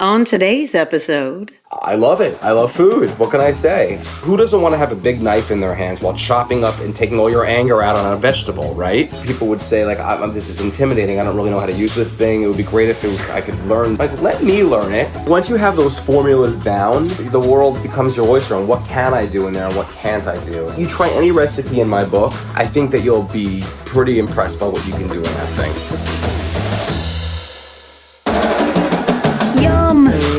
On today's episode... I love it. I love food. What can I say? Who doesn't want to have a big knife in their hands while chopping up and taking all your anger out on a vegetable, right? People would say, like, this is intimidating. I don't really know how to use this thing. It would be great if I could learn. Like, let me learn it. Once you have those formulas down, the world becomes your oyster on what can I do in there and what can't I do. You try any recipe in my book, I think that you'll be pretty impressed by what you can do in that thing.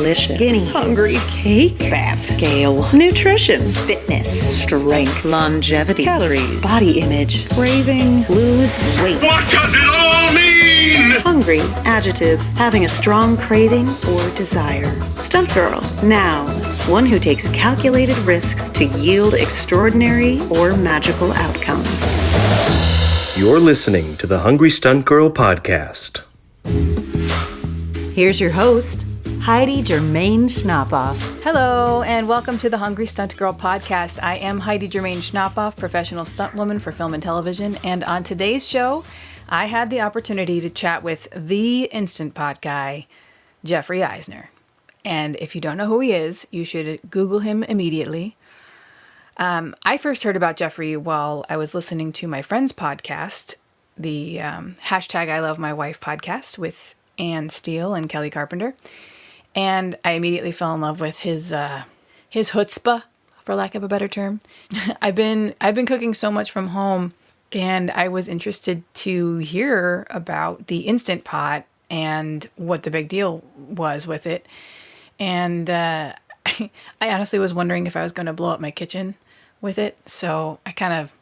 Delicious. Skinny. Hungry. Cake. Fat. Scale. Nutrition. Fitness. Strength. Longevity. Calories. Body image. Craving. Lose weight. What does it all mean? Hungry. Adjective. Having a strong craving or desire. Stunt girl. Noun. One who takes calculated risks to yield extraordinary or magical outcomes. You're listening to the Hungry Stunt Girl podcast. Here's your host, Heidi Germain Schnappoff. Hello, and welcome to the Hungry Stunt Girl podcast. I am Heidi Germain Schnappoff, professional stunt woman for film and television, and on today's show, I had the opportunity to chat with the Instant Pot guy, Jeffrey Eisner. And if you don't know who he is, you should Google him immediately. I first heard about Jeffrey while I was listening to my friend's podcast, the hashtag I Love My Wife podcast with Ann Steele and Kelly Carpenter. And I immediately fell in love with his chutzpah, for lack of a better term. I've been cooking so much from home, and I was interested to hear about the Instant Pot and what the big deal was with it. And I honestly was wondering if I was going to blow up my kitchen with it, so I kind of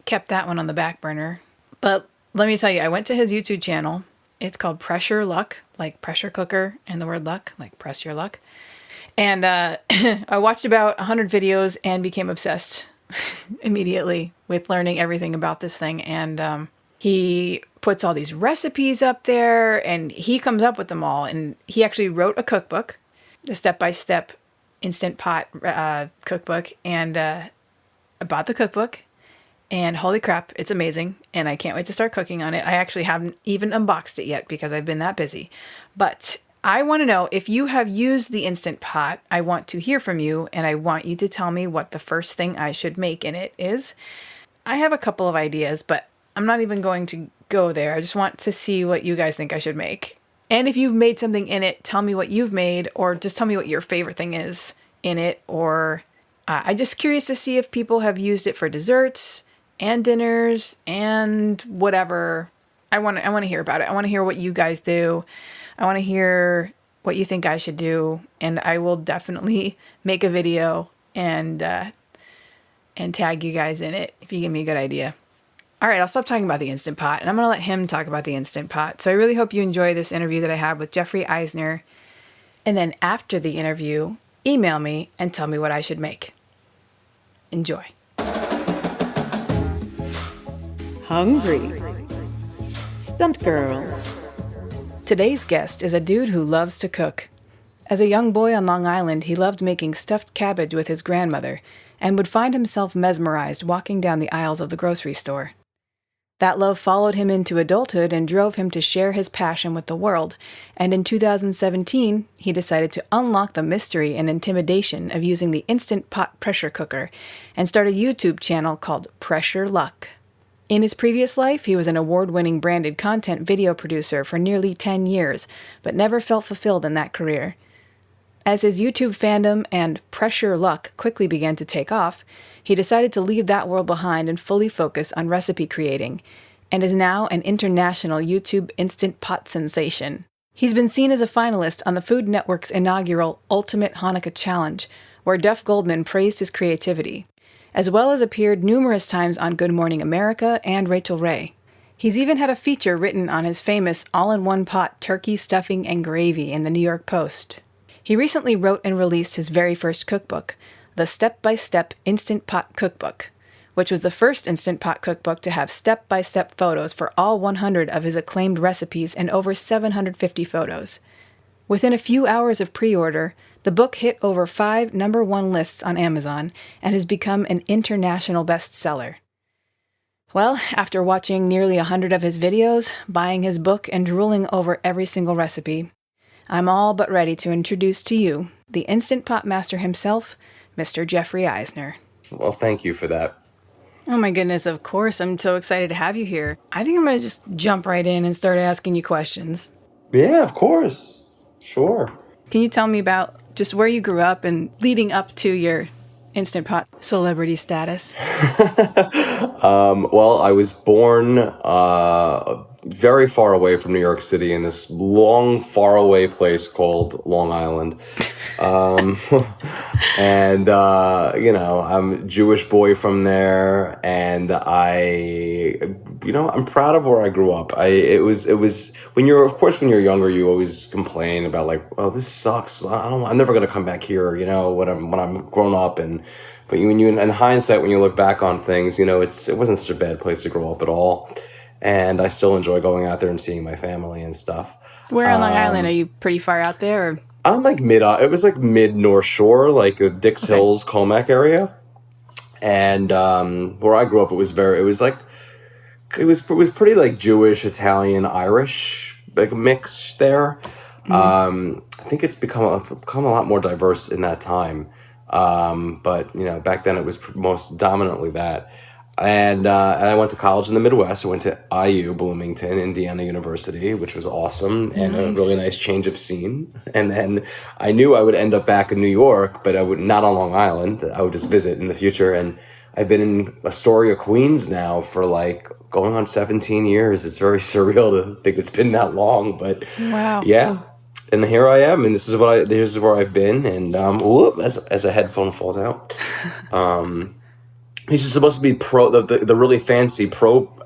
kept that one on the back burner. But let me tell you, I went to his YouTube channel. It's called Pressure Luck, like pressure cooker, and the word luck, like press your luck. And I watched about 100 videos and became obsessed immediately with learning everything about this thing. And he puts all these recipes up there, and he comes up with them all. And he actually wrote a cookbook, the step-by-step Instant Pot cookbook, and I bought the cookbook. And holy crap, it's amazing. And I can't wait to start cooking on it. I actually haven't even unboxed it yet because I've been that busy. But I want to know if you have used the Instant Pot. I want to hear from you, and I want you to tell me what the first thing I should make in it is. I have a couple of ideas, but I'm not even going to go there. I just want to see what you guys think I should make. And if you've made something in it, tell me what you've made, or just tell me what your favorite thing is in it. Or I'm just curious to see if people have used it for desserts and dinners and whatever. I want to hear about it. I want to hear what you guys do. I want to hear what you think I should do, and I will definitely make a video and tag you guys in it if you give me a good idea. All right, I'll stop talking about the Instant Pot, and I'm going to let him talk about the Instant Pot. So I really hope you enjoy this interview that I have with Jeffrey Eisner. And then after the interview, email me and tell me what I should make. Enjoy. Hungry. Stunt girl. Today's guest is a dude who loves to cook. As a young boy on Long Island, he loved making stuffed cabbage with his grandmother and would find himself mesmerized walking down the aisles of the grocery store. That love followed him into adulthood and drove him to share his passion with the world, and in 2017, he decided to unlock the mystery and intimidation of using the Instant Pot pressure cooker and start a YouTube channel called Pressure Luck. In his previous life, he was an award-winning branded content video producer for nearly 10 years, but never felt fulfilled in that career. As his YouTube fandom and Pressure Luck quickly began to take off, he decided to leave that world behind and fully focus on recipe creating, and is now an international YouTube Instant Pot sensation. He's been seen as a finalist on the Food Network's inaugural Ultimate Hanukkah Challenge, where Duff Goldman praised his creativity, as well as appeared numerous times on Good Morning America and Rachel Ray. He's even had a feature written on his famous all-in-one pot turkey stuffing and gravy in the New York Post. He recently wrote and released his very first cookbook, the Step-by-Step Instant Pot Cookbook, which was the first Instant Pot cookbook to have step-by-step photos for all 100 of his acclaimed recipes and over 750 photos. Within a few hours of pre-order, the book hit over 5 number 1 lists on Amazon and has become an international bestseller. Well, after watching nearly 100 of his videos, buying his book, and drooling over every single recipe, I'm all but ready to introduce to you the Instant Pot Master himself, Mr. Jeffrey Eisner. Well, thank you for that. Oh my goodness, of course. I'm so excited to have you here. I think I'm going to just jump right in and start asking you questions. Yeah, of course. Sure. Can you tell me about just where you grew up and leading up to your Instant Pot celebrity status? Well, I was born very far away from New York City in this long, far away place called Long Island. And, I'm a Jewish boy from there, and I'm proud of where I grew up. It was when you're younger, you always complain about like, oh, this sucks. I'm never going to come back here, when I'm grown up. But in hindsight, when you look back on things, it wasn't such a bad place to grow up at all. And I still enjoy going out there and seeing my family and stuff. Where on Long Island? Are you pretty far out there? Or? I'm like it was like mid North Shore, like the Dix Hills, Comac area. And where I grew up, it was pretty like Jewish, Italian, Irish, like mix there. I think it's become a lot more diverse in that time. But back then it was most dominantly that. And I went to college in the Midwest. I went to IU, Bloomington, Indiana University, which was awesome and a really nice change of scene. And then I knew I would end up back in New York, but I would not on Long Island. I would just visit in the future. And I've been in Astoria, Queens now for like going on 17 years. It's very surreal to think it's been that long, but wow. Yeah. And here I am, and this is where I've been. And as a headphone falls out. These are supposed to be the really fancy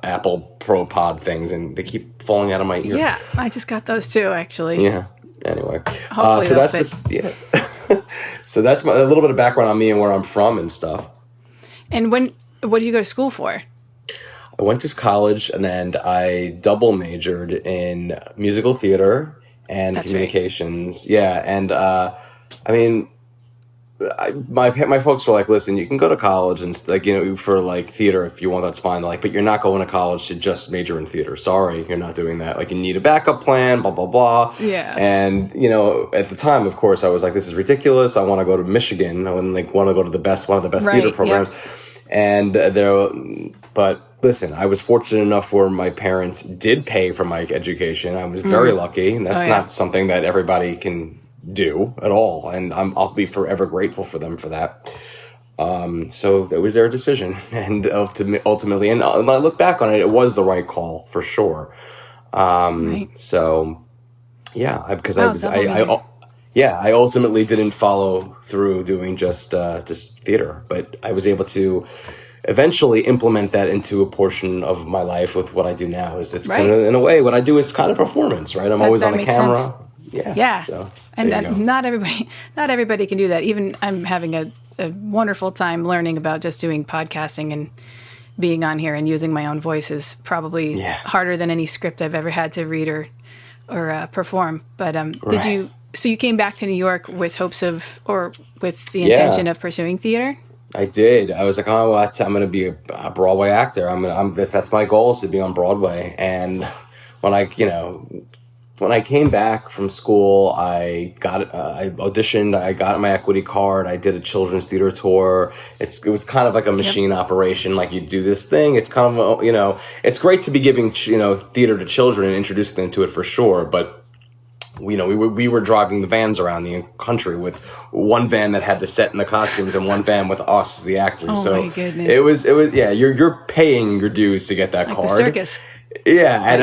Apple Pro Pod things, and they keep falling out of my ear. Yeah, I just got those too, actually. Yeah. Anyway, hopefully so that's so that's a little bit of background on me and where I'm from and stuff. And what did you go to school for? I went to college and then I double majored in musical theater and communications. Right. Yeah, and my folks were like, listen, you can go to college and for like theater if you want, that's fine. Like, but you're not going to college to just major in theater. Sorry, you're not doing that. Like, you need a backup plan, blah, blah, blah. Yeah. And, at the time, of course, I was like, this is ridiculous. I want to go to Michigan. I want to go to one of the best theater programs. Yeah. And but listen, I was fortunate enough where my parents did pay for my education. I was very lucky. And that's not something that everybody can do at all, and I'll be forever grateful for them for that. So that was their decision, and ultimately, and when I look back on it, it was the right call for sure. So yeah, because I ultimately didn't follow through doing just theater, but I was able to eventually implement that into a portion of my life with what I do now. It's kind of, in a way, what I do is kind of performance, right? I'm always on the camera. Sense. Yeah. So, and not everybody can do that. Even I'm having a wonderful time learning about just doing podcasting, and being on here and using my own voice is probably harder than any script I've ever had to read or perform. But so you came back to New York with hopes of, or with the intention of pursuing theater? I did. I was like, oh, well, I'm going to be a Broadway actor. That's my goal, is to be on Broadway. And when I came back from school, I auditioned, I got my equity card, I did a children's theater tour. It was kind of like a machine operation, like you do this thing. It's kind of, it's great to be giving, theater to children and introducing them to it for sure. But, we were driving the vans around the country with one van that had the set and the costumes and one van with us as the actors. Oh my goodness. It was, you're paying your dues to get that card. The circus. Yeah, and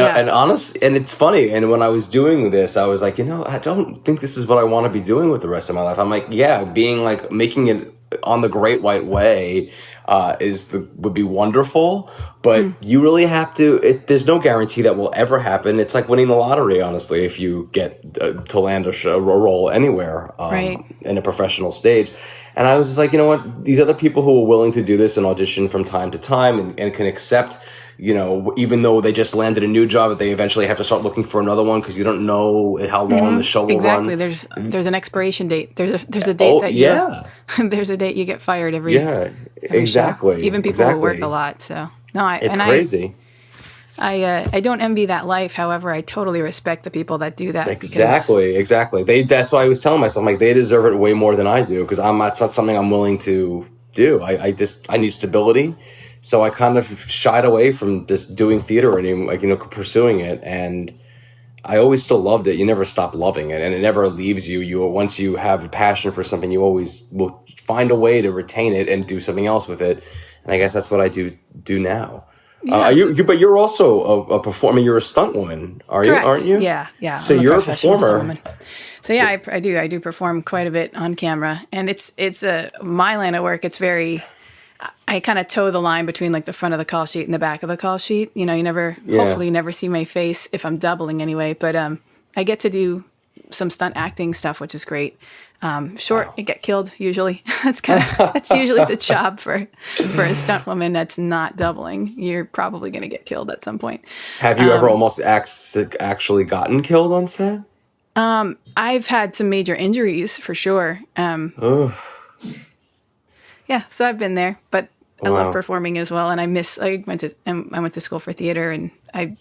it's funny. And when I was doing this, I was like, I don't think this is what I want to be doing with the rest of my life. I'm like, making it on the Great White Way would be wonderful, but you really have to. There's no guarantee that will ever happen. It's like winning the lottery, honestly, if you get to land a role anywhere in a professional stage. And I was just like, you know what? These other people who are willing to do this and audition from time to time and can accept, even though they just landed a new job, that they eventually have to start looking for another one because you don't know how long the show will run. Exactly. There's an expiration date. There's a date there's a date you get fired every exactly. show. Even people who work a lot. So it's crazy. I don't envy that life. However, I totally respect the people that do that. Exactly. That's why I was telling myself, like, they deserve it way more than I do, because it's not something I'm willing to do. I need stability. So I kind of shied away from just doing theater and, like, pursuing it. And I always still loved it. You never stop loving it, and it never leaves you. Once you have a passion for something, you always will find a way to retain it and do something else with it. And I guess that's what I do now. But you're also a performer. You're a stunt woman, aren't you? Yeah. So you're a performer. So yeah, I do perform quite a bit on camera, and it's my line of work. It's very, I kind of toe the line between like the front of the call sheet and the back of the call sheet. You hopefully you never see my face if I'm doubling anyway. But I get to do some stunt acting stuff, which is great. You get killed usually. That's usually the job for a stunt woman that's not doubling. You're probably going to get killed at some point. Have you ever almost actually gotten killed on set? I've had some major injuries for sure. Yeah, so I've been there, but I love performing as well, and I went to school for theater, and I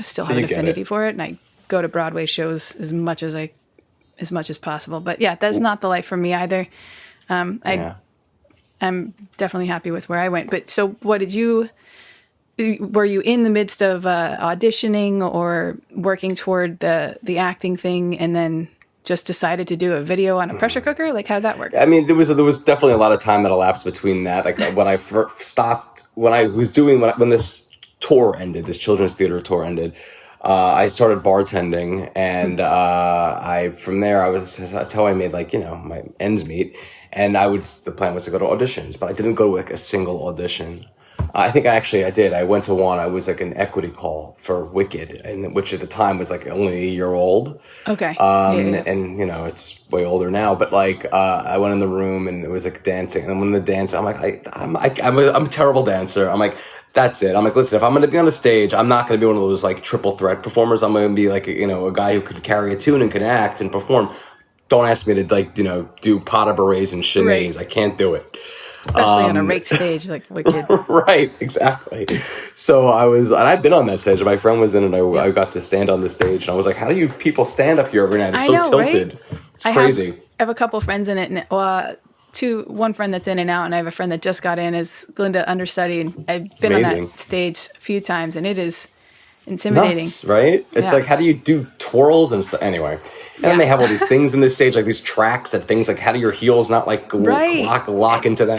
still have an affinity for it, and I go to Broadway shows as much as possible. But yeah, that's not the life for me either. I'm definitely happy with where I went. But so were you in the midst of auditioning or working toward the acting thing, and then just decided to do a video on a pressure cooker? Like, how did that work? I mean, there was definitely a lot of time that elapsed between that. Like when I stopped, when this tour ended, this children's theater tour ended, I started bartending, and from there that's how I made, like, my ends meet. And the plan was to go to auditions, but I didn't go to like a single audition. I think I did. I went to one. I was like an equity call for Wicked, which at the time was like only a year old. Okay. And it's way older now. But like, I went in the room and it was like dancing. And when the dance, I'm like, I'm a terrible dancer. I'm like, that's it. I'm like, listen, if I'm going to be on a stage, I'm not going to be one of those like triple threat performers. I'm going to be like, a guy who could carry a tune and can act and perform. Don't ask me to like, do pot of berets and shenanigans. Right. I can't do it. Especially on a rake stage, like Wicked. Right, exactly. So I've been on that stage. My friend was in, and I got to stand on the stage, and I was like, how do you people stand up here every night? It's so tilted. Right? It's crazy. I have a couple friends in it, and one friend that's in and out, and I have a friend that just got in as Glinda understudy, and I've been on that stage a few times, and it is intimidating. Nuts, right? It's like, how do you do twirls and stuff? Anyway. And then they have all these things in this stage, like these tracks and things, like how do your heels not like lock into that?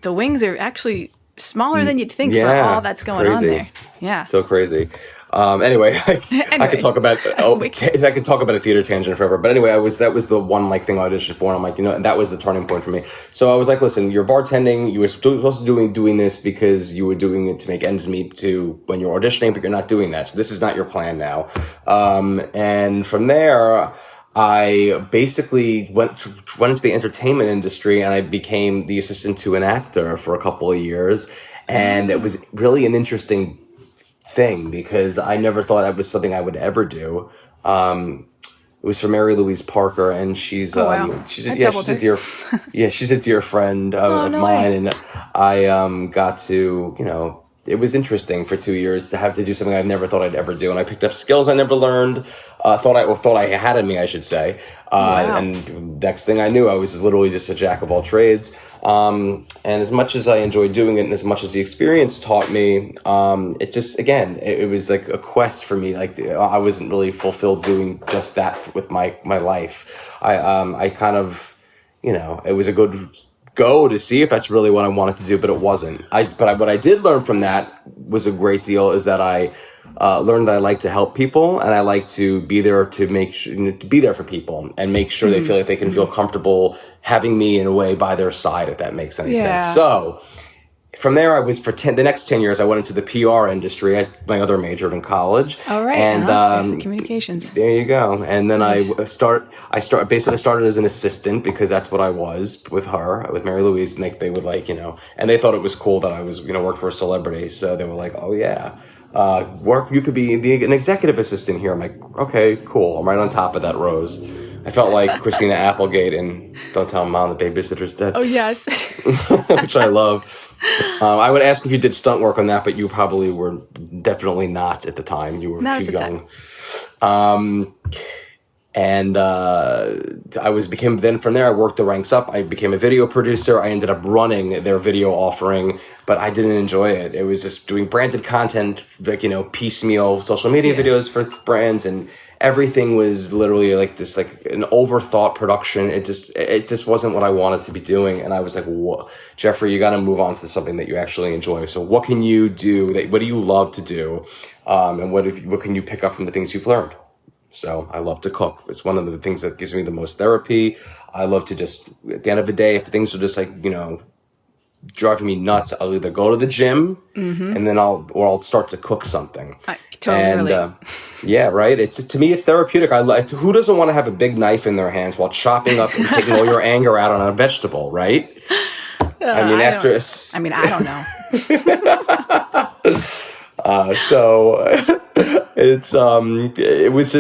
The wings are actually smaller than you'd think for all that's going on there. Yeah. So crazy. Anyway, I could talk about I could talk about a theater tangent forever. But anyway, that was the one like thing I auditioned for, and I'm like, and that was the turning point for me. So I was like, listen, you're bartending. You were supposed to be doing this because you were doing it to make ends meet to when you're auditioning, but you're not doing that. So this is not your plan now. And from there, I basically went into the entertainment industry, and I became the assistant to an actor for a couple of years, and it was really an interesting thing because I never thought that was something I would ever do. It was for Mary Louise Parker, and she's she's a dear friend of mine, and I got to it was interesting for 2 years to have to do something I never thought I'd ever do, and I picked up skills I never learned, thought I had in me, I should say. And next thing I knew, I was literally just a jack of all trades. And as much as I enjoyed doing it, and as much as the experience taught me, it just, again, it was like a quest for me. Like I wasn't really fulfilled doing just that with my life. I kind of, it was a good go to see if that's really what I wanted to do, but it wasn't. What I did learn from that was a great deal, is that I learned that I like to help people, and I like to be there to be there for people and make sure they feel like they can feel comfortable having me in a way by their side, if that makes any sense. So from there, I was the next 10 years, I went into the PR industry. My other major in college. All right. And there's the communications. There you go. And then nice. I started as an assistant, because that's what I was with Mary Louise, and they would and they thought it was cool that I was, worked for a celebrity. So they were like, oh yeah, you could be an executive assistant here. I'm like, okay, cool. I'm right on top of that, Rose. I felt like Christina Applegate in Don't Tell Mom the Babysitter's Dead. Oh, yes. Which I love. I would ask if you did stunt work on that, but you probably were definitely not at the time. You were Not too at the young. time. And then from there I worked the ranks up. I became a video producer. I ended up running their video offering, but I didn't enjoy it. It was just doing branded content, like, piecemeal social media videos for brands, and everything was literally like this, like an overthought production. It just wasn't what I wanted to be doing. And I was like, whoa, Jeffrey, you got to move on to something that you actually enjoy. So what can you do? What do you love to do? And what can you pick up from the things you've learned? So I love to cook. It's one of the things that gives me the most therapy. I love to just, at the end of the day, if things are just like, driving me nuts, I'll either go to the gym and then I'll start to cook something. I totally relate. Yeah, right. To me, it's therapeutic. Who doesn't want to have a big knife in their hands while chopping up and taking all your anger out on a vegetable, right? I don't know. So it was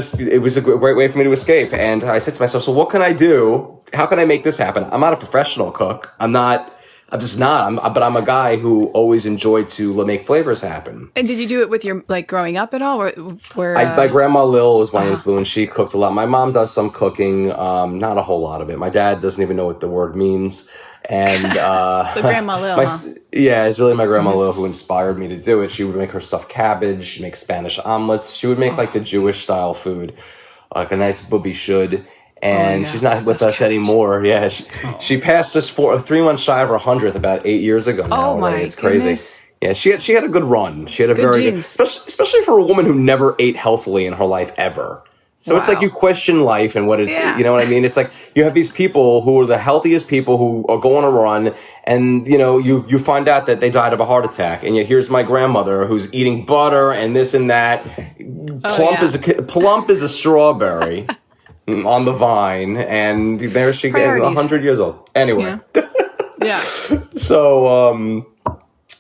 a great way for me to escape. And I said to myself, so what can I do? How can I make this happen? I'm not a professional cook. But I'm a guy who always enjoyed to make flavors happen. And did you do it with your, growing up at all? My grandma Lil was my influence. She cooked a lot. My mom does some cooking, not a whole lot of it. My dad doesn't even know what the word means. And so Grandma Lil, yeah, it's really my Grandma Lil who inspired me to do it. She would make her stuffed cabbage, make Spanish omelets. She would make like the Jewish style food, like a nice booby should. And she's not with us anymore. Yeah, she passed us 3 months shy of her 100th about 8 years ago now. Oh my It's crazy. goodness. Yeah, she had a good run. She had a Good very genes. good, especially for a woman who never ate healthily in her life ever. So it's like you question life and what it's, you know what I mean? It's like you have these people who are the healthiest people who are going on a run, and you find out that they died of a heart attack, and yet here's my grandmother who's eating butter and this and that. Plump as a strawberry on the vine, and there she gets 100 years old. Anyway. Yeah. So,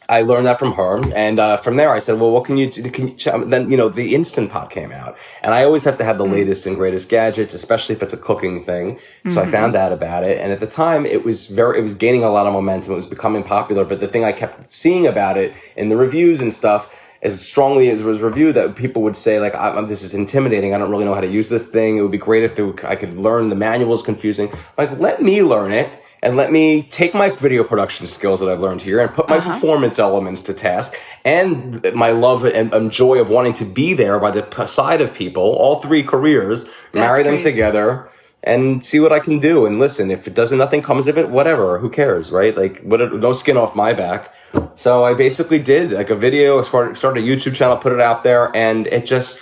I learned that from her, and from there I said, well, what can you do? Then, the Instant Pot came out, and I always have to have the latest and greatest gadgets, especially if it's a cooking thing. So I found out about it, and at the time it was gaining a lot of momentum. It was becoming popular, but the thing I kept seeing about it in the reviews and stuff, as strongly as it was reviewed, that people would say, like, this is intimidating. I don't really know how to use this thing. It would be great if I could learn. The manual is confusing. Like, let me learn it. And let me take my video production skills that I've learned here and put my performance elements to task, and my love and joy of wanting to be there by the side of people, all three careers, marry them together and see what I can do. And listen, if nothing comes of it, whatever, who cares, right? Like, no skin off my back. So I basically did like a video, started a YouTube channel, put it out there, and it just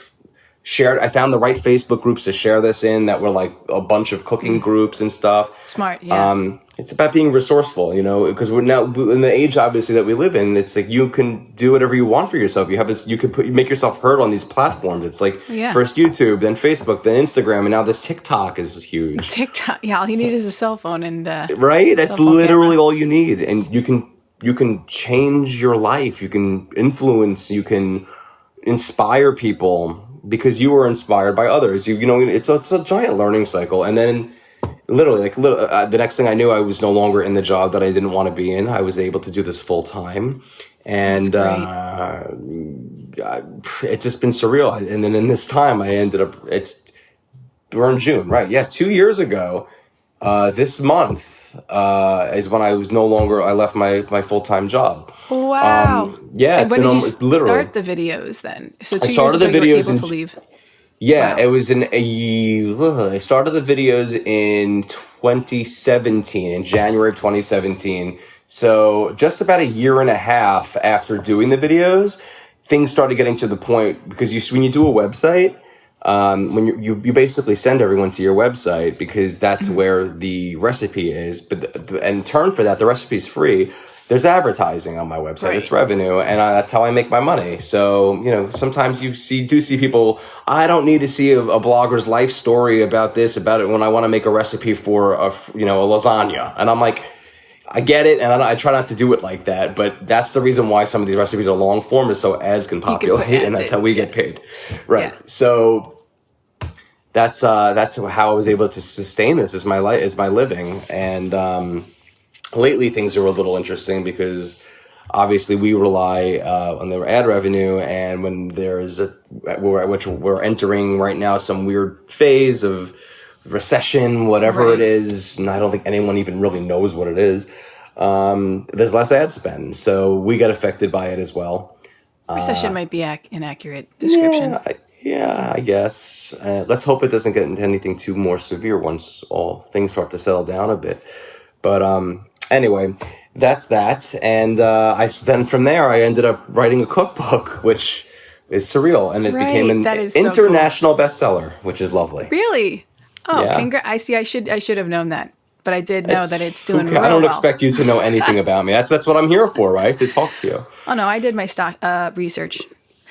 shared. I found the right Facebook groups to share this in that were like a bunch of cooking groups and stuff. Smart, yeah. It's about being resourceful, because we're now in the age, obviously, that we live in. It's like you can do whatever you want for yourself. You make yourself heard on these platforms. It's like first YouTube, then Facebook, then Instagram, and now this TikTok is huge. TikTok, yeah. All you need is a cell phone and right. That's literally all you need, and you can change your life. You can influence. You can inspire people because you were inspired by others. It's a giant learning cycle, and then. Literally, the next thing I knew, I was no longer in the job that I didn't want to be in. I was able to do this full time, and it's just been surreal. And then in this time, I ended up. We're in June, right? Yeah, 2 years ago. This month is when I was no longer. I left my full time job. Wow. Yeah. And when did you start the videos then? So 2 years ago, you were able to leave. Yeah, wow. It was I started the videos in 2017, in January of 2017. So just about a year and a half after doing the videos, things started getting to the point, because when you do a website, when you basically send everyone to your website because that's where the recipe is. But in turn for that, the recipe is free. There's advertising on my website. It's revenue, and that's how I make my money. So, sometimes you do see people, I don't need to see a blogger's life story about it when I want to make a recipe for a lasagna. And I'm like, I get it, and I try not to do it like that, but that's the reason why some of these recipes are long form, is so ads can populate, and that's how we get paid. Right. Yeah. So that's how I was able to sustain this as my life, as my living. And lately things are a little interesting because obviously we rely on the ad revenue, and when there's which we're entering right now some weird phase of recession, whatever it is, and I don't think anyone even really knows what it is. There's less ad spend, so we get affected by it as well. Recession might be inaccurate description. Yeah, I guess. Let's hope it doesn't get into anything too more severe once all things start to settle down a bit. But anyway, that's that. And then from there, I ended up writing a cookbook, which is surreal, and it became an international bestseller, which is lovely. Really? Oh, yeah. I see. I should have known that. But I did know that it's doing real I don't well. expect you to know anything about me. That's what I'm here for, right? To talk to you. Oh, no, I did my research.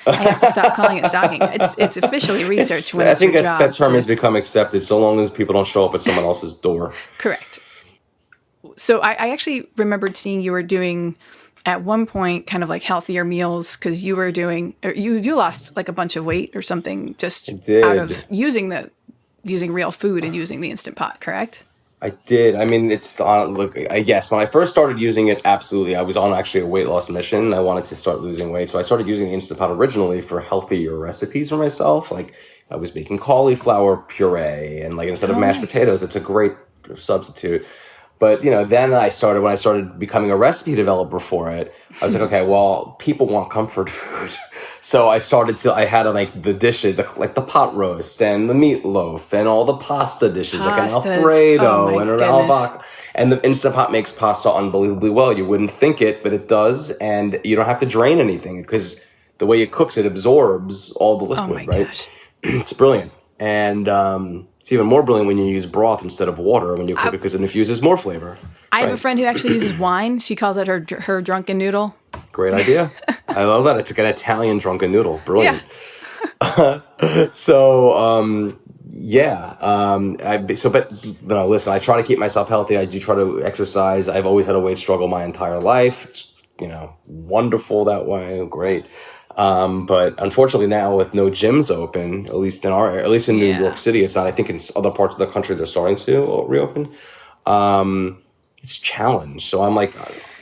I have to stop calling it stalking. It's officially research when it's your job. I think that term has become accepted so long as people don't show up at someone else's door. Correct. So I actually remembered seeing you were doing, at one point, kind of like healthier meals, because you were doing, or you lost like a bunch of weight or something just out of using real food and using the Instant Pot, correct? I did. I mean, yes, when I first started using it, absolutely. I was on actually a weight loss mission. I wanted to start losing weight. So I started using the Instant Pot originally for healthier recipes for myself. Like I was making cauliflower puree, and like instead of mashed potatoes, it's a great substitute. But, then when I started becoming a recipe developer for it, I was like, okay, well, people want comfort food. So I had like the dishes, like the pot roast and the meatloaf and all the pasta dishes, like an Alfredo and an albacca. And the Instant Pot makes pasta unbelievably well. You wouldn't think it, but it does. And you don't have to drain anything because the way it cooks, it absorbs all the liquid, right? Gosh. It's brilliant. And it's even more brilliant when you use broth instead of water when you cook it because it infuses more flavor. I have a friend who actually uses wine. She calls it her drunken noodle. Great idea. I love that. It's like an Italian drunken noodle. Brilliant. Yeah. Listen, I try to keep myself healthy. I do try to exercise. I've always had a weight struggle my entire life. It's, wonderful that way. Great. But unfortunately now with no gyms open, at least in our area, at least in New York City, it's not. I think in other parts of the country they're starting to reopen. It's challenged. So I'm like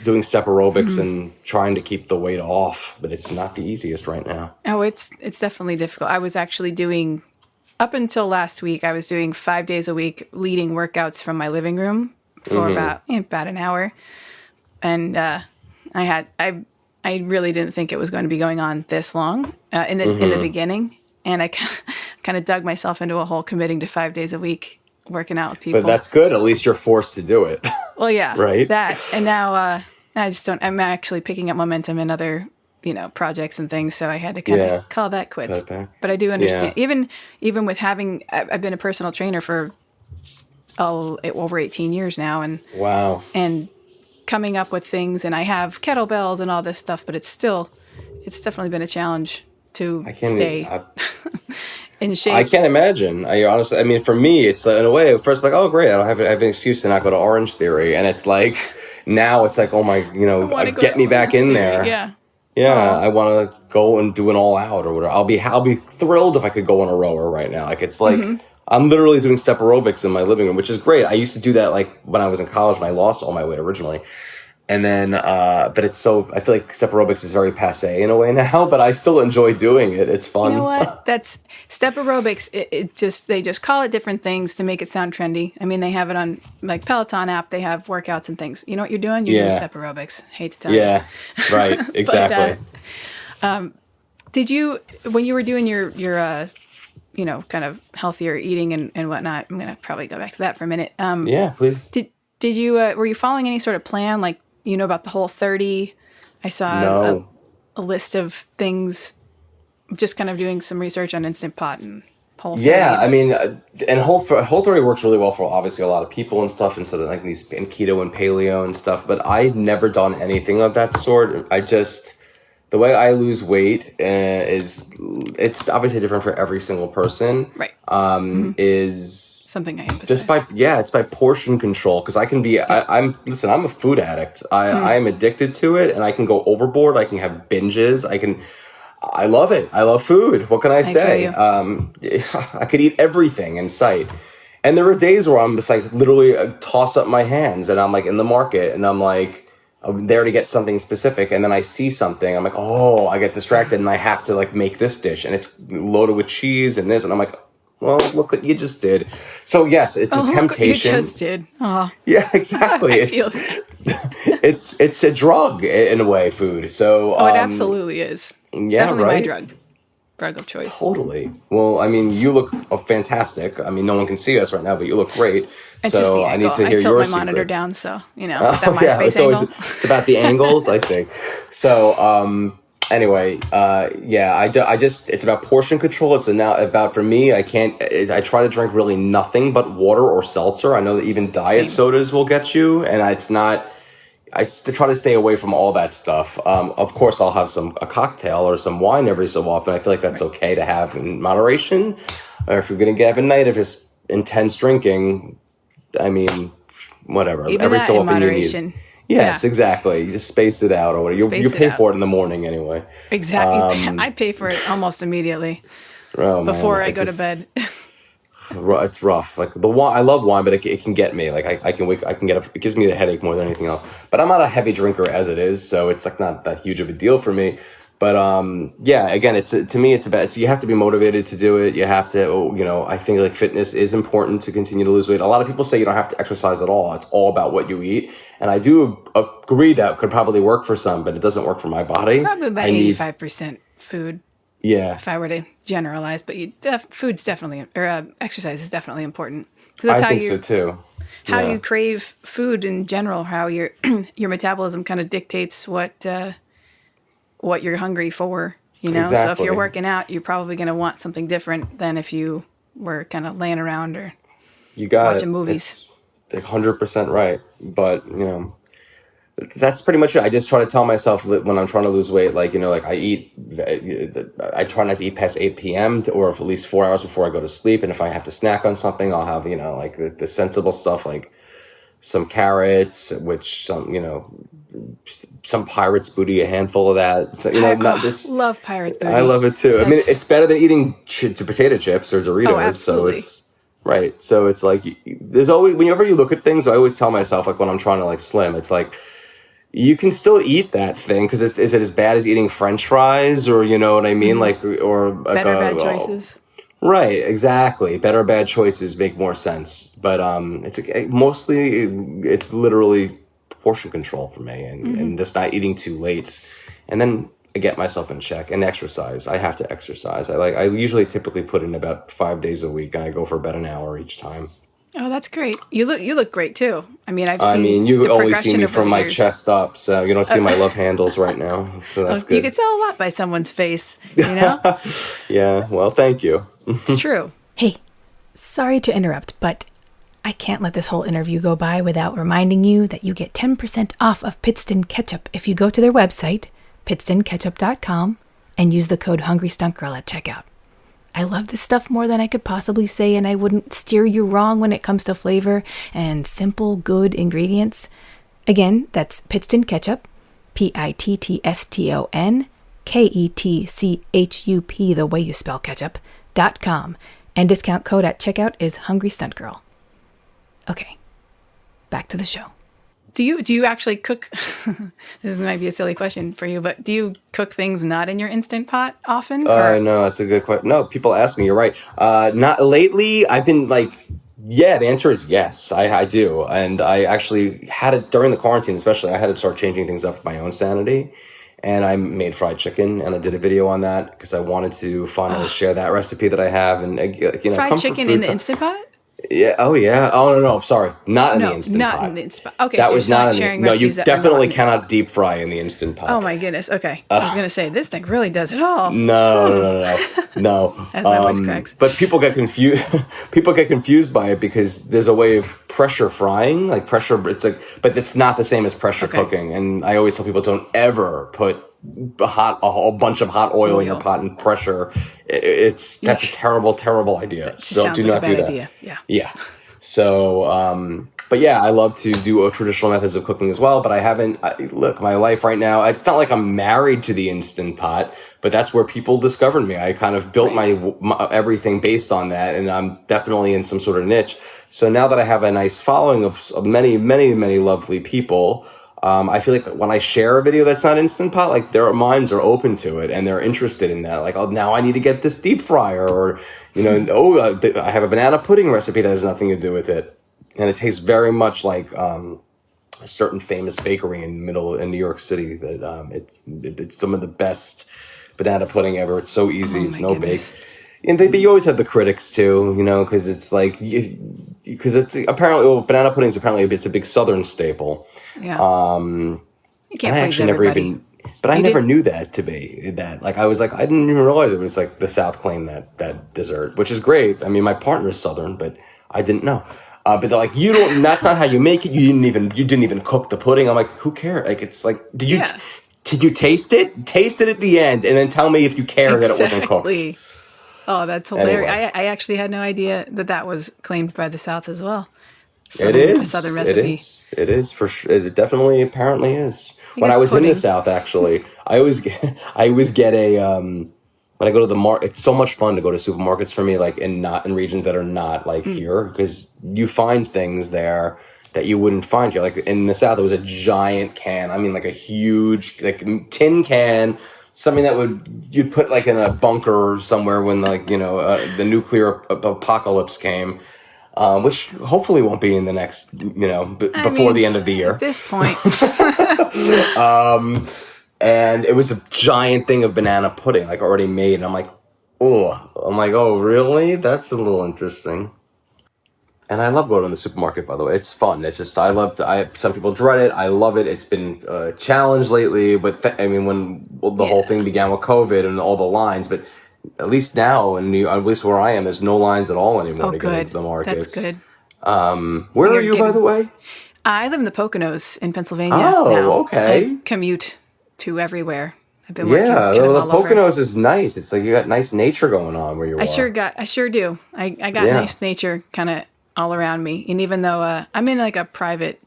doing step aerobics and trying to keep the weight off, but it's not the easiest right now. Oh, it's definitely difficult. I was actually doing, up until last week, I was doing 5 days a week leading workouts from my living room for about an hour. And I really didn't think it was going to be going on this long in the beginning. And I kind of dug myself into a hole committing to 5 days a week working out with people. But that's good. At least you're forced to do it. Well, yeah. Right? That. And now I'm actually picking up momentum in other, projects and things. So I had to kind of call that quits. But I do understand. Even with I've been a personal trainer for over 18 years now. And wow. And coming up with things, and I have kettlebells and all this stuff, but it's definitely been a challenge to stay in shape. I can't imagine. I mean, for me, it's in a way, first like, oh great, I don't have an excuse to not go to Orange Theory, and it's like, now it's like, oh my, get me back in there. Yeah. Yeah, I want to go and do an all out or whatever. I'll be thrilled if I could go on a rower right now. Like it's like, I'm literally doing step aerobics in my living room, which is great. I used to do that like when I was in college when I lost all my weight originally. And then, but I feel like step aerobics is very passé in a way now, but I still enjoy doing it. It's fun. You know what? That's step aerobics. They just call it different things to make it sound trendy. I mean, they have it on like Peloton app. They have workouts and things. You know what you're doing? You're doing step aerobics. Hate to tell you. Yeah, right. Exactly. Did you, when you were doing your kind of healthier eating and whatnot, I'm going to probably go back to that for a minute. Yeah, please. Did you, were you following any sort of plan? Like, about the Whole30? I saw a list of things, just kind of doing some research on Instant Pot and Whole30. Yeah, I mean, and Whole30 works really well for obviously a lot of people and stuff, and sort of like these in keto and paleo and stuff, but I've never done anything of that sort. The way I lose weight it's obviously different for every single person. Right. Is something I emphasize. It's by portion control, because I can be, I'm a food addict. I am addicted to it, and I can go overboard. I can have binges. I love it. I love food. What can I say? feel I could eat everything in sight. And there are days where I'm just like literally toss up my hands and I'm like in the market and I'm like, I'm there to get something specific. And then I see something. I'm like, oh, I get distracted and I have to like make this dish. And it's loaded with cheese and this. And I'm like, well, look what you just did. So yes, it's a temptation. You just did. Oh. Yeah, exactly. It's a drug in a way, food. So it absolutely is. It's definitely my drug of choice. Totally. Well, I mean, you look fantastic. I mean, no one can see us right now, but you look great. It's just the angle. I need to hear I tilt your my monitor secrets. down, so that MySpace angle. It's about the angles. I see. So anyway, it's about portion control. It's about, for me, I try to drink really nothing but water or seltzer. I know that even diet sodas will get you, and it's not. I try to stay away from all that stuff. Of course, I'll have a cocktail or some wine every so often. I feel like that's okay to have in moderation. Or if you're going to have a night of just intense drinking, I mean, whatever. Even every that so in often moderation. You need. Yes, exactly. You just space it out, or whatever. You pay for it in the morning anyway. Exactly. I pay for it almost immediately before I go to bed. It's rough. Like the wine, I love wine, but it can get me. Like I can get up. It gives me a headache more than anything else. But I'm not a heavy drinker as it is, so it's like not that huge of a deal for me. But again, to me, it's about. You have to be motivated to do it. You have to, I think like fitness is important to continue to lose weight. A lot of people say you don't have to exercise at all. It's all about what you eat, and I do agree that could probably work for some, but it doesn't work for my body. Probably about 85% food. Yeah. If I were to generalize, but food's definitely, or exercise is definitely important. That's I think so too. How you crave food in general, how your metabolism kind of dictates what you're hungry for. Exactly. So if you're working out, you're probably going to want something different than if you were kind of laying around or watching movies. It's 100% right, but that's pretty much it. I just try to tell myself that when I'm trying to lose weight, I try not to eat past 8 p.m. or at least 4 hours before I go to sleep. And if I have to snack on something, I'll have, the sensible stuff, like some carrots, which some pirate's booty, a handful of that. So, love pirate booty. I love it too. I mean, it's better than eating potato chips or Doritos. Oh, absolutely. So it's right. So it's like, there's always, whenever you look at things, I always tell myself, like when I'm trying to slim, it's like, you can still eat that thing because is it as bad as eating French fries or you know what I mean, or better bad choices. Right, exactly. Better bad choices make more sense, but it's literally portion control for me and just not eating too late, and then I get myself in check and exercise. I have to exercise. I usually typically put in about 5 days a week and I go for about an hour each time. Oh, that's great. You look great too. I mean, you always see me from my chest up, so you don't see my love handles right now. So that's good. You could tell a lot by someone's face, Yeah, well, thank you. It's true. Hey, sorry to interrupt, but I can't let this whole interview go by without reminding you that you get 10% off of Pittston Ketchup if you go to their website, PittstonKetchup.com, and use the code HungryStuntGirl at checkout. I love this stuff more than I could possibly say, and I wouldn't steer you wrong when it comes to flavor and simple, good ingredients. Again, that's Pittston Ketchup, PITTSTON, KETCHUP, the way you spell ketchup.com, and discount code at checkout is HungryStuntGirl. Okay, back to the show. Do you actually cook? This might be a silly question for you, but do you cook things not in your Instant Pot often? No, that's a good question. No, people ask me. You're right. Not lately. I've been the answer is yes. I do, and I actually had it during the quarantine, especially. I had to start changing things up for my own sanity, and I made fried chicken, and I did a video on that because I wanted to finally share that recipe that I have, and fried chicken in the Instant Pot. Yeah. Oh, yeah. Oh, no. Sorry. Not in the Instant Pot. Not in the Instant Pot. Okay, that so was you're not sharing No, you recipes definitely cannot deep fry in the Instant Pot. Oh, my goodness. Okay. I was going to say, this thing really does it all. No. As my voice cracks. But people get confused. People get confused by it because there's a way of pressure frying, but it's not the same as pressure cooking. And I always tell people, don't ever put a whole bunch of hot oil in your pot and pressure. That's a terrible idea. So do not do that. Idea. Yeah. So But yeah, I love to do traditional methods of cooking as well, but I haven't, look, my life right now, it's not like I'm married to the Instant Pot, but that's where people discovered me. I kind of built my everything based on that, and I'm definitely in some sort of niche. So now that I have a nice following of many, many, many lovely people, I feel like when I share a video that's not Instant Pot, like their minds are open to it and they're interested in that. Like, oh, now I need to get this deep fryer, or, you know, I have a banana pudding recipe that has nothing to do with it. And it tastes very much like a certain famous bakery in New York City that it's some of the best banana pudding ever. It's so easy. It's no bake. And you always have the critics too, you know, because it's like, because it's apparently, well, banana pudding is apparently it's a big Southern staple. Yeah. You can't I please actually everybody. I never knew that to be that. Like, I was like, I didn't even realize it was like the South claimed that dessert, which is great. I mean, my partner's Southern, but I didn't know. But they're like, that's not how you make it. You didn't even cook the pudding. I'm like, who cares? Like, it's like, did you taste it? Taste it at the end, and then tell me if you care that it wasn't cooked. Oh, that's hilarious. Anyway. I actually had no idea that was claimed by the South as well. It is. A Southern recipe. It is for sure. It definitely apparently is. When I was in the South, actually, I always get when I go to the market. It's so much fun to go to supermarkets for me, like in regions that are not like here, because you find things there that you wouldn't find here. Like in the South, it was a giant can. I mean, like a huge tin can. Something that you'd put like in a bunker somewhere when the nuclear apocalypse came, which hopefully won't be in the next, before the end of the year. At this point. And it was a giant thing of banana pudding, like already made. And I'm like, oh, really? That's a little interesting. And I love going to the supermarket, by the way. It's fun. It's just, some people dread it. I love it. It's been a challenge lately, but when the whole thing began with COVID and all the lines, but at least now, at least where I am, there's no lines at all anymore to get into the markets. That's good. Where are you, by the way? I live in the Poconos in Pennsylvania. Oh, now. okay. I commute to everywhere. I've been working the all over. Poconos is nice. It's like you got nice nature going on where you are. I sure do. I got nice nature kind of all around me. And even though I'm in like a private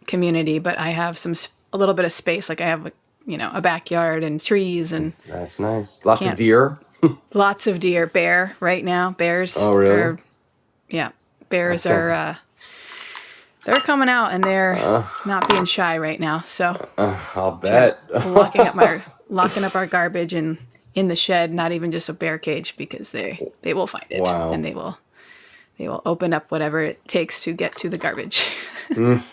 community, but I have a little bit of space. Like I have a backyard and trees, and that's nice. Lots of deer. Lots of deer. Bear right now. Bears. Oh, really? Bears are they're coming out, and they're not being shy right now. So I'll bet. locking up our garbage in the shed, not even just a bear cage, because they will find it. Wow. And they will open up whatever it takes to get to the garbage,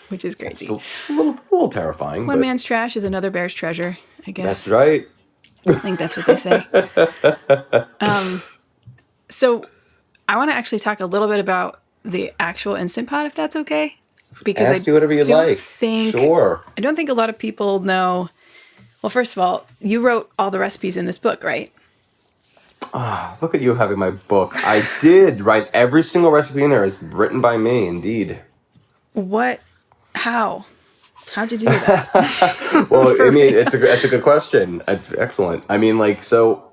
which is crazy. It's a little terrifying. One man's trash is another bear's treasure, I guess. That's right. I think that's what they say. So I want to actually talk a little bit about the actual Instant Pot, if that's okay. Because Ask you whatever you'd like. Sure. I don't think a lot of people know. Well, first of all, you wrote all the recipes in this book, right? Look at you having my book. I did write every single recipe in there is written by me, indeed. What? How? How'd you do that? Well, I mean, that's a good question. It's excellent. I mean, so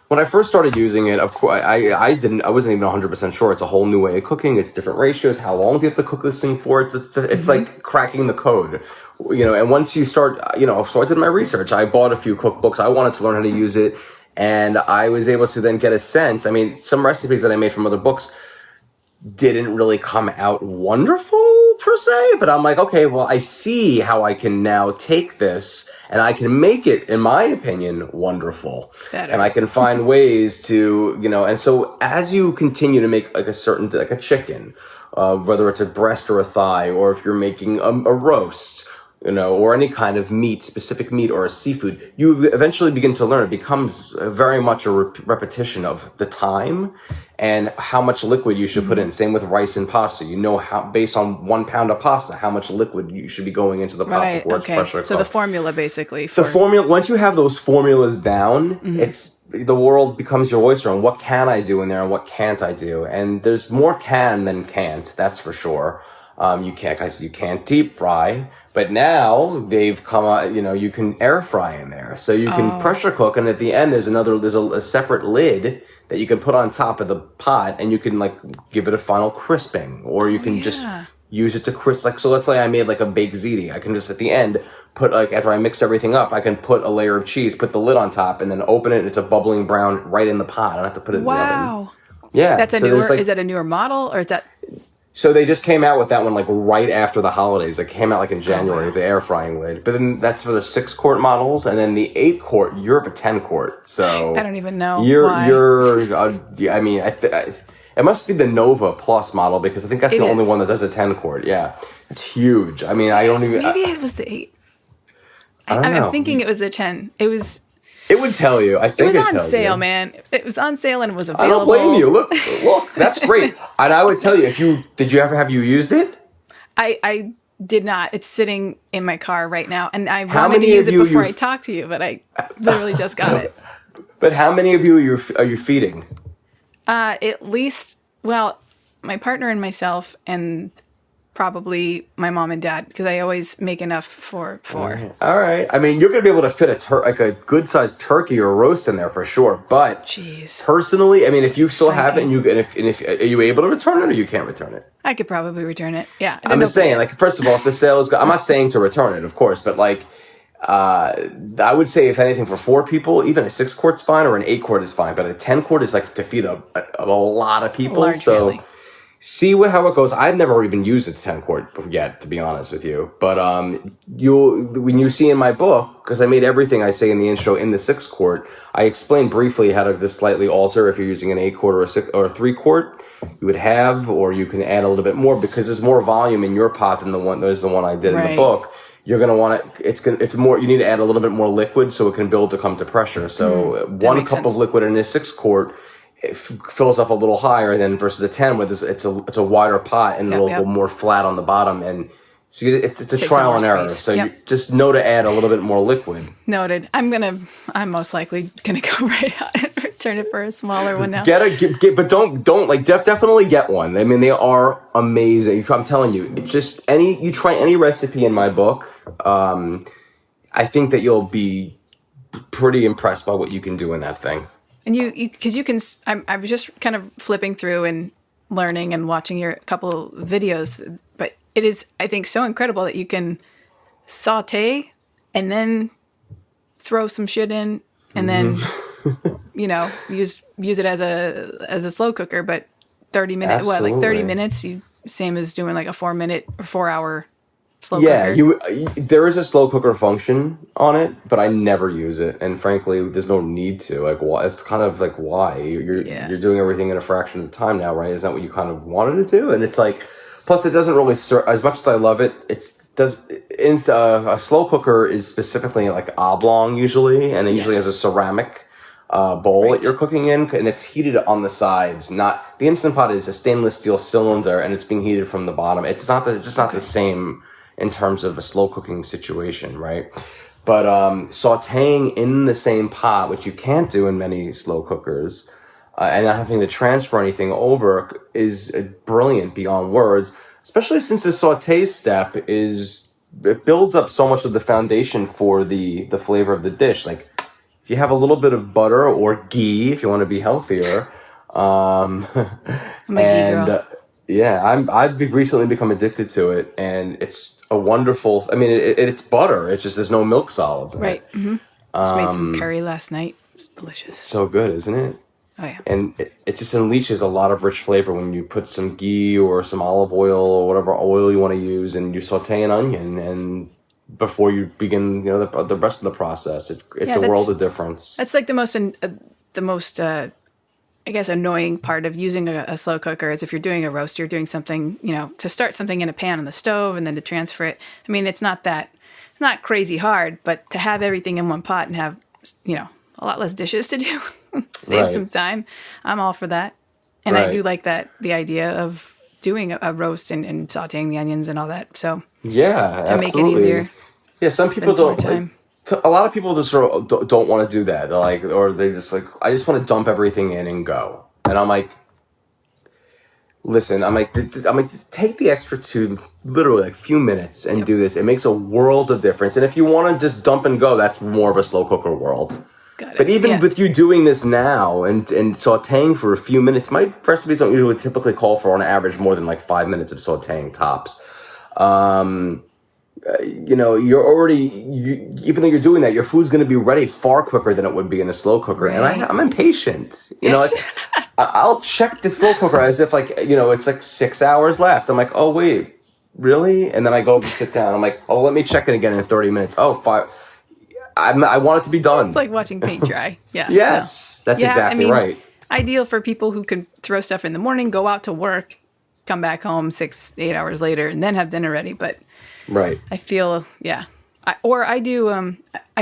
when I first started using it, of course, I wasn't even 100% sure. It's a whole new way of cooking. It's different ratios. How long do you have to cook this thing for? It's like cracking the code, and once you start, so I did my research. I bought a few cookbooks. I wanted to learn how to use it. And I was able to then get a sense. I mean, some recipes that I made from other books didn't really come out wonderful per se, but I'm like, okay, well, I see how I can now take this and I can make it, in my opinion, wonderful. Better. And I can find ways to, and so as you continue to make like a chicken, whether it's a breast or a thigh, or if you're making a roast, or any kind of meat, specific meat or a seafood, you eventually begin to learn. It becomes very much a repetition of the time and how much liquid you should put in. Same with rice and pasta. How, based on 1 pound of pasta, how much liquid you should be going into the pot before it's pressure cooked. So the formula, basically. The formula, once you have those formulas down, the world becomes your oyster. And what can I do in there and what can't I do? And there's more can than can't, that's for sure. You can't deep fry, but now they've come out, you can air fry in there. So you can pressure cook, and at the end there's a separate lid that you can put on top of the pot, and you can give it a final crisping, or you can just use it to crisp. Like, so let's say I made like a baked ziti. I can just at the end put, like, after I mix everything up, I can put a layer of cheese, put the lid on top, and then open it, and it's a bubbling brown right in the pot. I don't have to put it in the oven. Wow. Yeah. That's so is that a newer model, or is that? So they just came out with that one like right after the holidays. It came out like in January, the air frying lid. But then that's for the 6-quart models, and then the 8-quart, you're up a 10-quart. So I don't even know why. I mean, it must be the Nova Plus model, because I think that's the only one that does a 10-quart. Yeah, it's huge. I mean, I don't even. Maybe it was the 8. I don't know. I'm thinking it was the 10. It would tell you. I think it was on tells sale, you. man. It was on sale and it was available. I don't blame you. Look, that's great. And I would tell you, did you ever have you used it? I did not. It's sitting in my car right now, and I wanted to use it before I talked to you, but I literally just got it. But how many of you are you feeding? At least, well, my partner and myself, and probably my mom and dad, because I always make enough for 4. All right. I mean, you're going to be able to fit a good-sized turkey or roast in there for sure. But jeez, personally, I mean, if you still have it, and if are you able to return it, or you can't return it? I could probably return it. Yeah. I'm just saying, like, first of all, if the sale is good, I'm not saying to return it, of course, but like, I would say if anything for 4 people, even a 6-quart's fine, or an 8-quart is fine, but a 10-quart is like to feed a lot of people. Large family. See how it goes. I've never even used a 10-quart yet, to be honest with you. But when you see in my book, because I made everything I say in the intro in the 6-quart, I explain briefly how to just slightly alter if you're using an 8-quart or a 3-quart. You would have, or you can add a little bit more, because there's more volume in your pot than the one I did in the book. You're gonna want it. It's more. You need to add a little bit more liquid so it can build to come to pressure. So 1 cup of liquid in a 6-quart. It fills up a little higher than versus a 10, where it's a wider pot and a little more flat on the bottom, and so it's a trial and error. So you just know to add a little bit more liquid. Noted. I'm most likely gonna go right out and return it for a smaller one now. But don't like definitely get one. I mean, they are amazing. I'm telling you, you try any recipe in my book. I think that you'll be pretty impressed by what you can do in that thing. And because you can, I was just kind of flipping through and learning and watching your couple videos, but it is, I think, so incredible that you can saute and then throw some shit in, and then use it as a slow cooker. But 30 minutes, Absolutely. like 30 minutes, same as doing like a 4-minute or 4-hour slow cooker. Yeah, there is a slow cooker function on it, but I never use it, and frankly, there's no need to. Like, why? It's kind of like, why? You're doing everything in a fraction of the time now, right? Is that what you kind of wanted to do? And it's like, plus, it doesn't really serve as much as I love it. A slow cooker is specifically like oblong usually, and it usually has a ceramic bowl that you're cooking in, and it's heated on the sides. Not the Instant Pot is a stainless steel cylinder, and it's being heated from the bottom. It's just not the same in terms of a slow cooking situation, right? But sauteing in the same pot, which you can't do in many slow cookers, and not having to transfer anything over, is brilliant beyond words, especially since the saute step it builds up so much of the foundation for the flavor of the dish. Like, if you have a little bit of butter or ghee, if you want to be healthier, I'm a ghee girl. I've recently become addicted to it, and it's a wonderful. I mean, it's butter. It's just there's no milk solids in it. Mm-hmm. Just made some curry last night. It's delicious. So good, isn't it? Oh yeah. And it just unleashes a lot of rich flavor when you put some ghee or some olive oil or whatever oil you want to use, and you saute an onion, and before you begin, the rest of the process, it's a world of difference. That's like the most I guess annoying part of using a slow cooker is if you're doing a roast, you're doing something, to start something in a pan on the stove and then to transfer it. I mean, it's not crazy hard, but to have everything in one pot and have, a lot less dishes to do, save some time. I'm all for that. And I do like the idea of doing a roast and sauteing the onions and all that. So yeah, to make it easier. Yeah, some people don't. A lot of people just sort of don't want to do that, or they just like, I just want to dump everything in and go. And I'm like, listen, just take the extra literally like a few minutes and do this. It makes a world of difference. And if you want to just dump and go, that's more of a slow cooker world. Got it. But even Yeah. with you doing this now and sauteing for a few minutes, my recipes don't usually typically call for on average more than like 5 minutes of sauteing tops. You're already, even though you're doing that, your food's going to be ready far quicker than it would be in a slow cooker. Right. And I'm impatient. Yes. I'll check the slow cooker as if it's like 6 hours left. I'm like, oh, wait, really? And then I go up and sit down. I'm like, oh, let me check it again in 30 minutes. Oh, 5. I want it to be done. It's like watching paint dry. Yeah. Yes, that's exactly right. Ideal for people who can throw stuff in the morning, go out to work, come back home 6-8 hours later, and then have dinner ready. But Right. I feel, I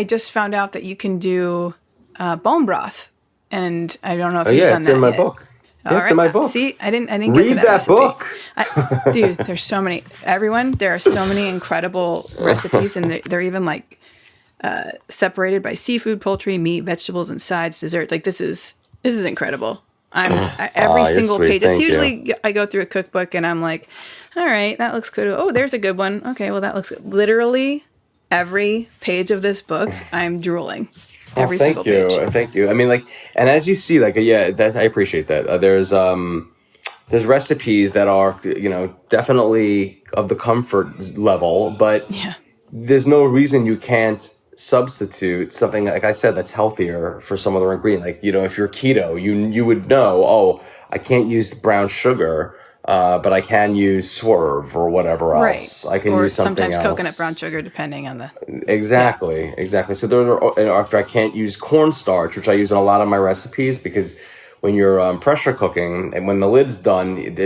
just found out that you can do bone broth, and I don't know if you've done that it's in my yet. book. All It's in my book. See, I didn't Read get to that recipe. book. Dude, there's so many. There are so many incredible recipes, and they're even like separated by seafood, poultry, meat, vegetables, and sides, dessert. Like this is incredible. Every you're single sweet. page. It's Thank usually I go through a cookbook and I'm like, all right, that looks good. Oh, there's a good one. Okay, well that looks good. Literally every page of this book, I'm drooling. Every single page. Thank you. I mean, and as you see, that I appreciate that. There's recipes that are, definitely of the comfort level, but there's no reason you can't substitute something, like I said, that's healthier for some other ingredient. Like, if you're keto, you would know, oh, I can't use brown sugar, but I can use swerve or whatever else. Right. I can or use something sometimes else. coconut brown sugar, depending on the... Exactly. So if I can't use cornstarch, which I use in a lot of my recipes, because when you're pressure cooking and when the lid's done, it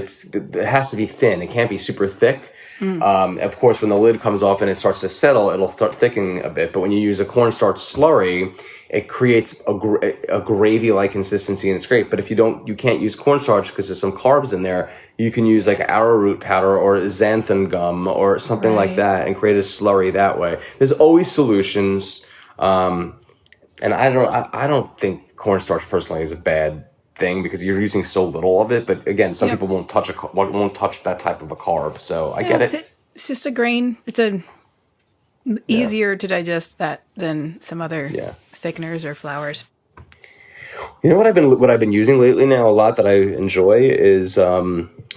has to be thin. It can't be super thick. Of course, when the lid comes off and it starts to settle, it'll start thickening a bit. But when you use a cornstarch slurry, it creates a gravy-like consistency, and it's great. But if you can't use cornstarch because there's some carbs in there, you can use like arrowroot powder or xanthan gum or something like that and create a slurry that way. There's always solutions. And I don't think cornstarch personally is a bad thing because you're using so little of it. But again, some people won't touch that type of a carb. So I get it. It's just a grain. It's easier to digest that than some other thickeners or flours. You know what I've been using lately now a lot that I enjoy is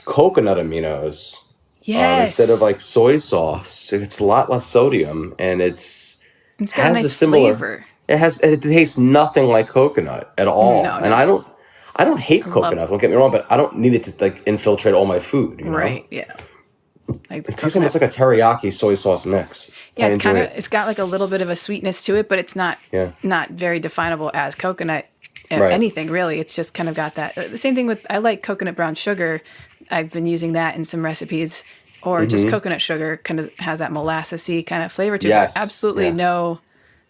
coconut aminos. Yes. Instead of like soy sauce, it's a lot less sodium and it's got has a nice a similar flavor. It tastes nothing like coconut at all. No. And I don't hate coconut, don't get me wrong, but I don't need it to like infiltrate all my food, you know? Right, yeah. Like It tastes almost like a teriyaki soy sauce mix. Yeah, I enjoy it. it's got like a little bit of a sweetness to it, but it's not very definable as coconut anything really. It's just kind of got that. The same thing with, I like coconut brown sugar. I've been using that in some recipes, or just coconut sugar kind of has that molassy kind of flavor to it. Absolutely no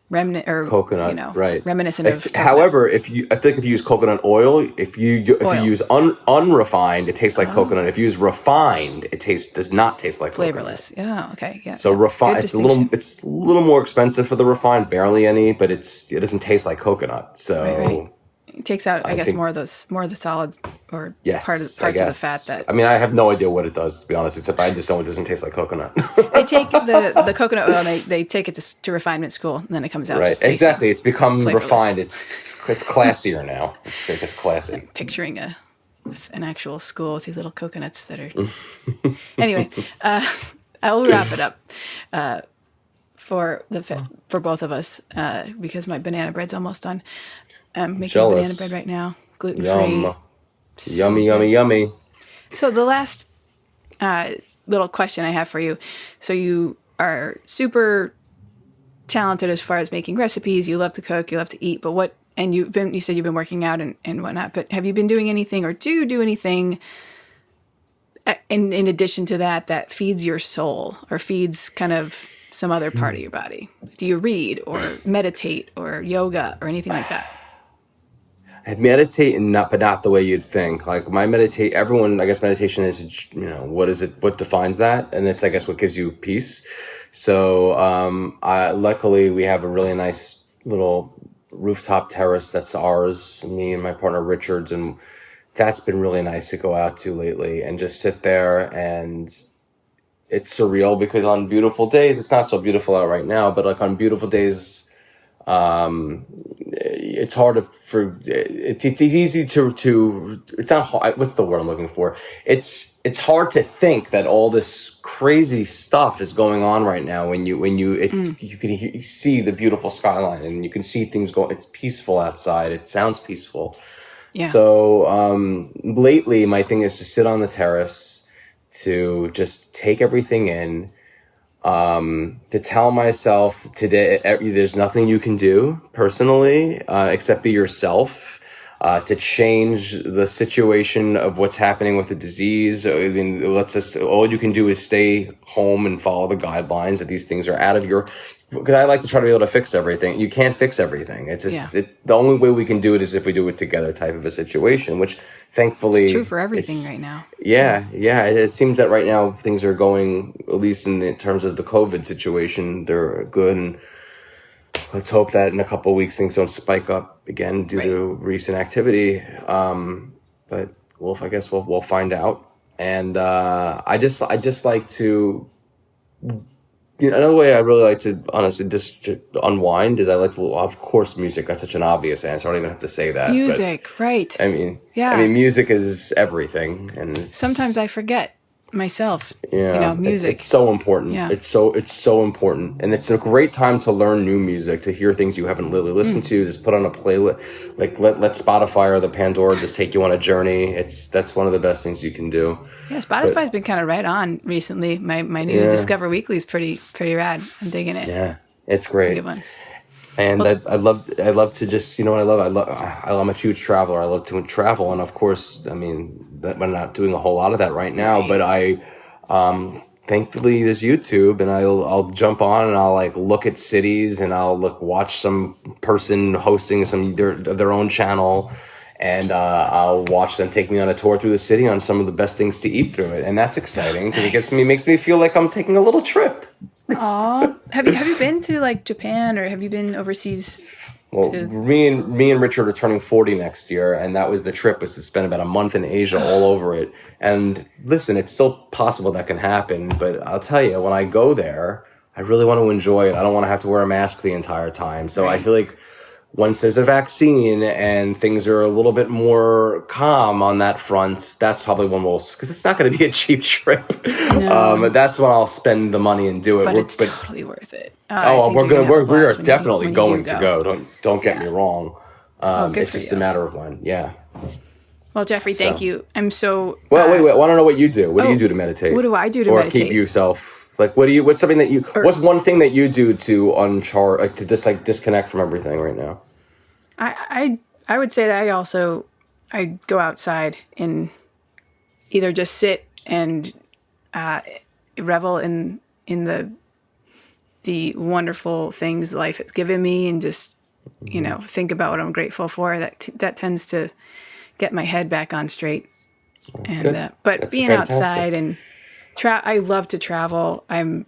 remnant or coconut, reminiscent of coconut. However, I feel like if you use coconut oil, if you use unrefined, it tastes like coconut. If you use refined, it does not taste like flavorless. coconut. Oh, okay, yeah. So refined, it's a little more expensive for the refined, barely any, but it doesn't taste like coconut. So right. It takes out, I guess, more of the solids or parts of the fat that. I mean, I have no idea what it does, to be honest, except I just know it doesn't taste like coconut. They take the coconut oil and they take it to refinement school, and then it comes out. Right, exactly. It's become flavorless. Refined. It's classier now. It's classy. I'm picturing an actual school with these little coconuts that are. Anyway, I'll wrap it up for both of us because my banana bread's almost done. I'm making banana bread right now, gluten-free. Yummy. So the last little question I have for you. So you are super talented as far as making recipes. You love to cook. You love to eat. But you said you've been working out and whatnot. But have you been doing anything, or do you do anything in addition to that feeds your soul or feeds kind of some other part of your body? Do you read or meditate or yoga or anything like that? I meditate, but not the way you'd think. Like everyone, I guess meditation is, what is it? What defines that? And it's, I guess, what gives you peace. So, luckily we have a really nice little rooftop terrace that's ours, me and my partner Richards, and that's been really nice to go out to lately and just sit there. And it's surreal because on beautiful days, it's not so beautiful out right now, but like on beautiful days, it's hard it's easy to it's not hard, what's the word I'm looking for? It's hard to think that all this crazy stuff is going on right now when you can see the beautiful skyline and you can see things going. It's peaceful outside. It sounds peaceful. Yeah. So lately my thing is to sit on the terrace, to just take everything in, to tell myself today there's nothing you can do personally except be yourself, to change the situation of what's happening with the disease. I mean, all you can do is stay home and follow the guidelines, that these things are out of your, because I like to try to be able to fix everything. You can't fix everything. It's just the only way we can do it is if we do it together type of a situation, which thankfully it's true for everything right now. Yeah. It seems that right now things are going, at least in terms of the COVID situation, they're good. And let's hope that in a couple of weeks things don't spike up again due to recent activity. But I guess we'll find out. And I just like to. Another way I really like to honestly just unwind is I like to, of course, music. That's such an obvious answer. I don't even have to say that. Music, right. I mean, music is everything. And sometimes I forget myself, music. It's so important. Yeah. It's so important. And it's a great time to learn new music, to hear things you haven't really listened to, just put on a playlist, like let Spotify or the Pandora just take you on a journey. That's one of the best things you can do. Yeah, Spotify's been kind of right on recently. My new Discover Weekly is pretty rad. I'm digging it. Yeah, it's great. It's a good one. And I love to just, what I love? I'm a huge traveler. I love to travel. And of course, I mean, I'm not doing a whole lot of that right now, but I, thankfully there's YouTube, and I'll jump on and I'll like look at cities, and I'll watch some person hosting their own channel, and I'll watch them take me on a tour through the city on some of the best things to eat through it. And that's exciting because makes me feel like I'm taking a little trip. Aw, have you been to like Japan, or have you been overseas? Well, me and Richard are turning 40 next year, and that was the trip, was to spend about a month in Asia all over it. And listen, it's still possible that can happen, but I'll tell you, when I go there, I really want to enjoy it. I don't want to have to wear a mask the entire time. So I feel like once there's a vaccine and things are a little bit more calm on that front, that's probably when because it's not going to be a cheap trip. No. That's when I'll spend the money and do it. But it's totally worth it. We are definitely going to go. Don't get me wrong. It's just a matter of when. Yeah. Well, Jeffrey, thank you. I'm so. Well, wait. I want to know what you do. What do you do to meditate? What do I do to meditate? Or keep yourself. Like, what's one thing that you do to to just like disconnect from everything right now? I would say that I go outside and either just sit and revel in the wonderful things life has given me, and just think about what I'm grateful for. That tends to get my head back on straight. And but being outside and I love to travel. I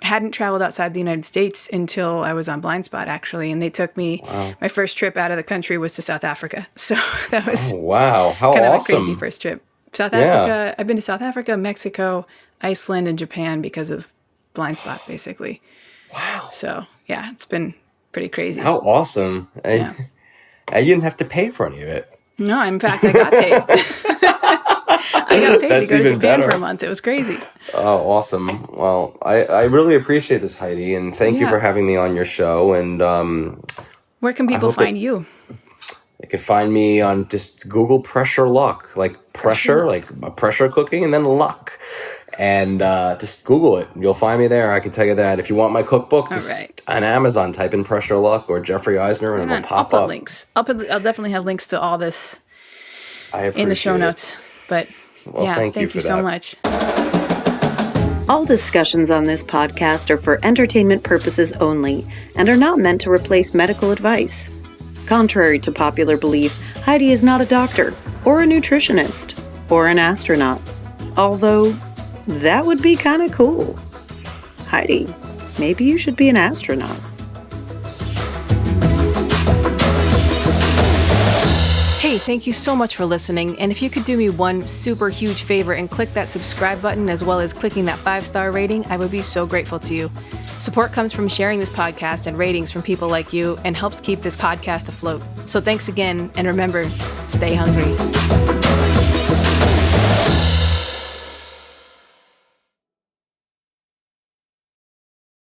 hadn't traveled outside the United States until I was on Blind Spot, actually, and they took me. Wow. My first trip out of the country was to South Africa, so that was how kind awesome. of a crazy first trip. South Africa. I've been to South Africa, Mexico, Iceland, and Japan because of Blind Spot, basically. Wow. So yeah, it's been pretty crazy. How awesome! Yeah. You didn't have to pay for any of it. No, in fact, I got paid. I got paid That's to go to even Japan better. for a month. It was crazy. Oh, awesome. Well, I really appreciate this, Heidi, and thank you for having me on your show. And where can people find you? They can find me on just Google pressure luck, like pressure cooking, and then luck. And just Google it. You'll find me there. I can tell you that. If you want my cookbook, just on Amazon, type in pressure luck or Jeffrey Eisner, and it'll pop up. I'll put links. I'll definitely have links to all this in the show notes. But thank you so much. All discussions on this podcast are for entertainment purposes only and are not meant to replace medical advice. Contrary to popular belief, Heidi is not a doctor or a nutritionist or an astronaut. Although, that would be kind of cool. Heidi, maybe you should be an astronaut. Hey, thank you so much for listening, and if you could do me one super huge favor and click that subscribe button as well as clicking that 5-star rating, I would be so grateful to you. Support comes from sharing this podcast and ratings from people like you and helps keep this podcast afloat. So thanks again, and remember, stay hungry.